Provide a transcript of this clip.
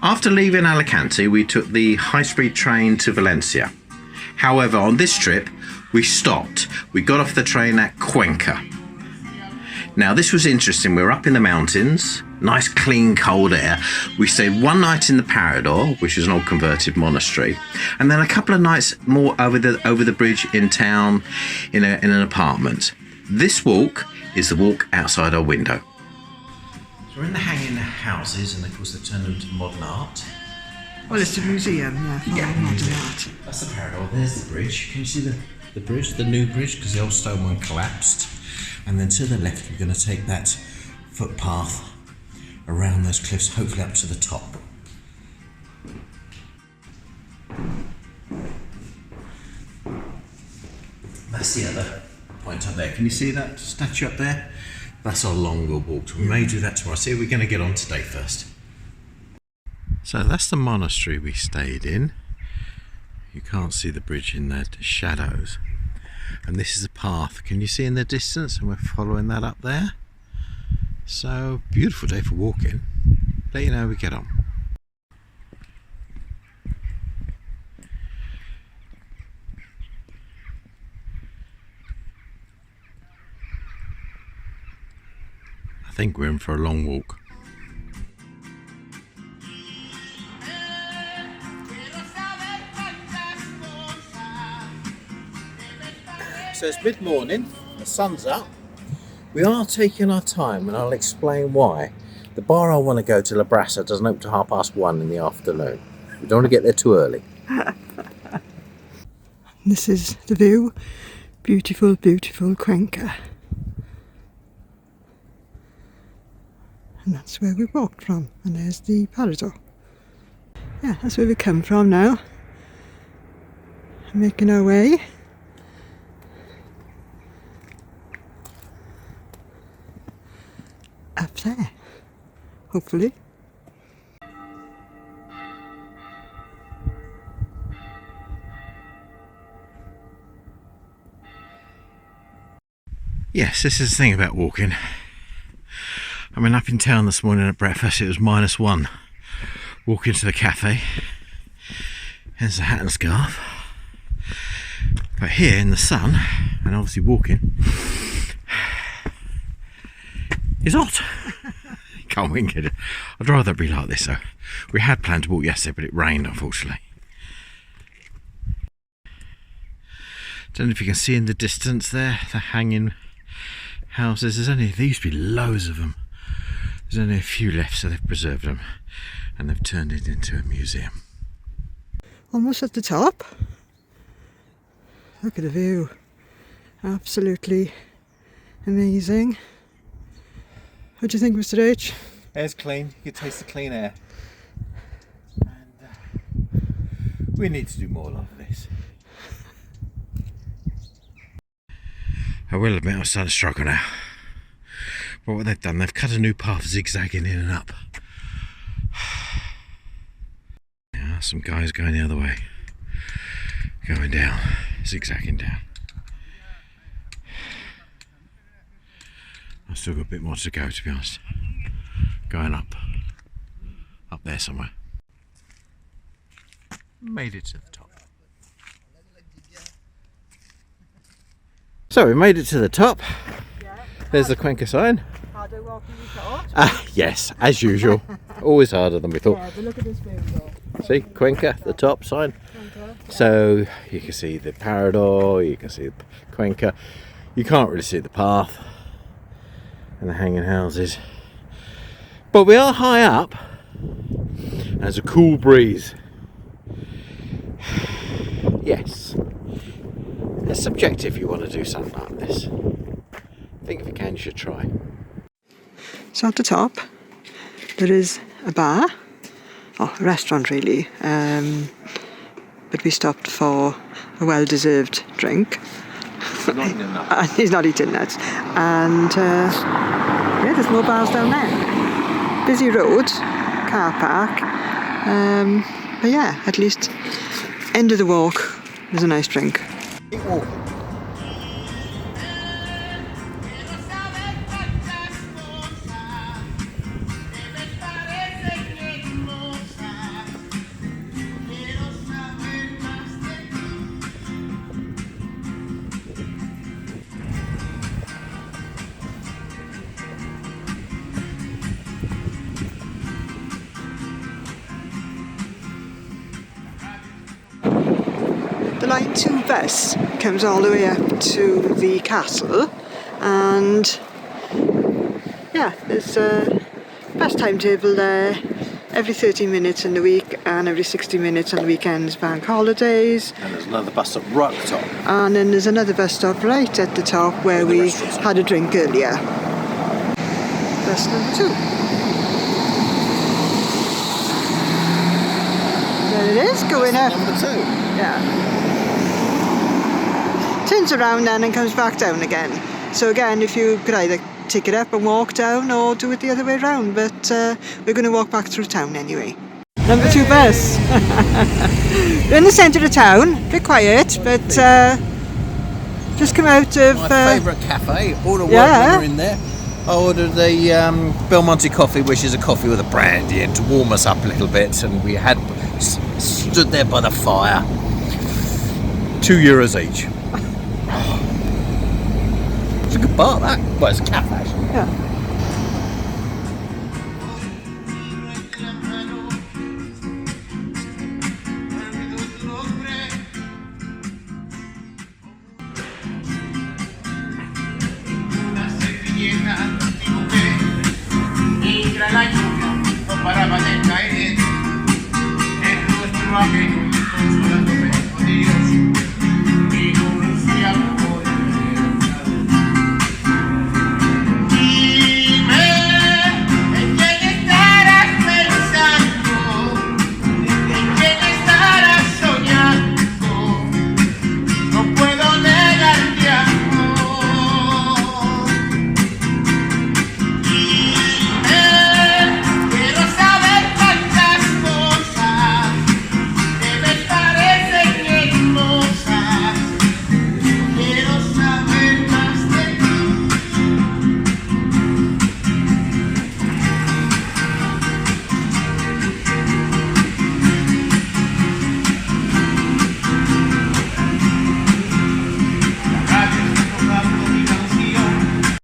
After leaving Alicante, we took the high-speed train to Valencia. However, on this trip, we stopped. We got off the train at Cuenca. Now, this was interesting. We were up in the mountains, nice, clean, cold air. We stayed one night in the Parador, which is an old converted monastery, and then a couple of nights more over the bridge in town in an apartment. This walk is the walk outside our window. So we're in the hanging houses, and of course they've turned them to modern art. Well, it's a museum, yeah, modern art. That's the Parador. There's the bridge. Can you see the bridge, the new bridge, because the old stone one collapsed? And then to the left, we're going to take that footpath around those cliffs, hopefully up to the top. That's the other point up there. Can you see that statue up there? That's our longer walk. We may do that tomorrow. See, we're going to get on today first. So that's the monastery we stayed in. You can't see the bridge in the shadows. And this is the path. Can you see in the distance? And we're following that up there. So, beautiful day for walking. Let you know how we get on. I think we're in for a long walk. So it's mid-morning, the sun's up. We are taking our time, and I'll explain why. The bar I want to go to, La Brasa, doesn't open till 1:30 in the afternoon. We don't want to get there too early. This is the view. Beautiful, beautiful Cuenca. And that's where we walked from. And there's the Parador. Yeah, that's where we come from now. Making our way. Up there, hopefully. Yes, this is the thing about walking. I mean, up in town this morning at breakfast, it was -1. Walking to the cafe. Here's the hat and scarf. But here in the sun, and obviously walking, it's hot. Can't wink it. I'd rather it be like this though. We had planned to walk yesterday, but it rained unfortunately. Don't know if you can see in the distance there, the hanging houses. There used to be loads of them. There's only a few left, so they've preserved them and they've turned it into a museum. Almost at the top. Look at the view. Absolutely amazing. What do you think, Mr. H? Air's clean, you can taste the clean air. And we need to do more like this. I will admit I'm starting to struggle now. But what they've done, they've cut a new path zigzagging in and up. Now some guys going the other way. Going down, zigzagging down. I've still got a bit more to go, to be honest. Going up there somewhere. Made it to the top. So we made it to the top. There's the Cuenca sign. Harder walking we thought. Yes, as usual. Always harder than we thought. Yeah, but look at this view though. See, Cuenca, the top sign. Cuenca, yeah. So you can see the Parador, you can see Cuenca. You can't really see the path and the hanging houses. But we are high up. There's a cool breeze. Yes. It's subjective if you want to do something like this. I think if you can, you should try. So at the top, there is a bar, or a restaurant really, but we stopped for a well-deserved drink. Not eating enough. He's not eating that. And yeah, there's more bars down there. Busy road, car park, but yeah, at least end of the walk, there's a nice drink. Keep walking. The line 2 bus comes all the way up to the castle, and yeah, there's a bus timetable there every 30 minutes in the week and every 60 minutes on the weekends, bank holidays. And there's another bus stop right at the top. And then there's another bus stop right at the top where we had a drink earlier. Bus number 2. There it is, going up. Number 2. Yeah. Turns around then and comes back down again. So again, if you could either take it up and walk down or do it the other way around, but we're going to walk back through town anyway. Number 2 bus. We're in the centre of town, a bit quiet, but just come out of... My favourite cafe, all the workmen are in there. I ordered the Belmonte coffee, which is a coffee with a brandy in to warm us up a little bit, and we had stood there by the fire. €2 each. It's a good bar, that. Well, it's a cafe, actually. Yeah.